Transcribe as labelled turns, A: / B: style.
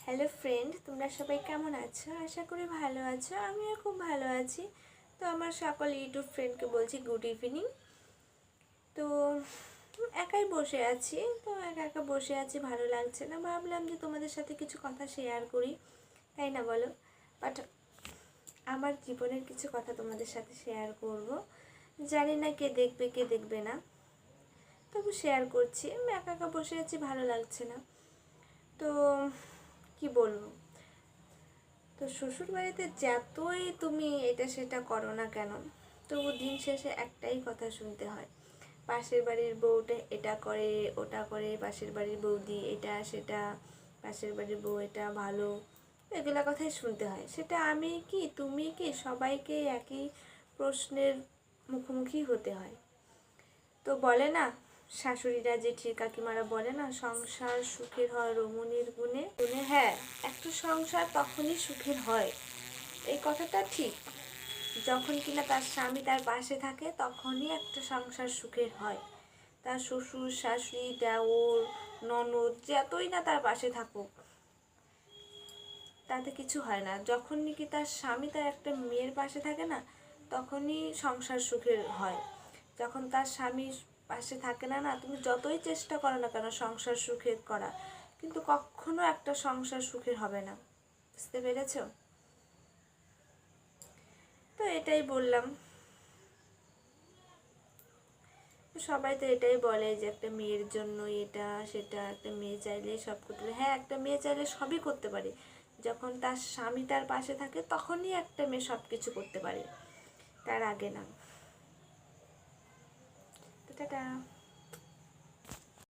A: Hello friend, তোমরা সবাই কেমন আছো? আশা করি ভালো আছো। আমিও খুব ভালো আছি। তো আমার সকল ইউটিউব ফ্রেন্ডকে বলছি গুড ইভিনিং। তো একাই বসে আছি, তো একা একা বসে আছি, ভালো লাগছে না। ভাবলাম যে তোমাদের সাথে কিছু কথা শেয়ার করি, তাই না বলো? বাট আমার জীবনের কিছু কথা তোমাদের সাথে শেয়ার করব। জানি না কে দেখবে কে দেখবে না, তবু শেয়ার করছি। আমি একা একা বসে আছি, ভালো লাগছে না। তো কি বলবো, তো শ্বশুরবাড়িতে যতই তুমি এটা সেটা করো না কেন, তবু দিন শেষে একটাই কথা শুনতে হয়, পাশের বাড়ির বউটা এটা করে ওটা করে, পাশের বাড়ির বৌদি এটা সেটা, পাশের বাড়ির বউ এটা ভালো, এগুলা কথাই শুনতে হয়। সেটা আমি কি তুমি কি সবাইকে একই প্রশ্নের মুখোমুখি হতে হয়। তো বলে না শাশুড়িরা, জেঠির কাকিমারা বলে না, সংসার সুখের হয় রমণীর গুণে গুণে। হ্যাঁ, একটা সংসার তখনই সুখের হয়, এই কথাটা ঠিক। যখন কিনা তার স্বামী তার পাশে থাকে তখনই একটা সংসার সুখের হয়। তার শ্বশুর শাশুড়ি দেওর ননদ যতই না তার পাশে থাকুক, তাতে কিছু হয় না। যখন নাকি তার স্বামী তার একটা মেয়ের পাশে থাকে না, তখনই সংসার সুখের হয়। যখন তার স্বামী পাশে থাকে না, তুমি যতই চেষ্টা করো না কেন সংসার সুখের করা, কিন্তু কখনো একটা সংসার সুখের হবে না। বুঝতে পেরেছো? তো এটাই বললাম। সবাই তো এটাই বলে যে একটা মেয়ের জন্য এটা সেটা, একটা মেয়ে চাইলে সব করতে পারে। হ্যাঁ, একটা মেয়ে চাইলে সবই করতে পারে। যখন তার স্বামী তার পাশে থাকে তখনই একটা মেয়ে সব কিছু করতে পারে, তার আগে না। তো টাটা।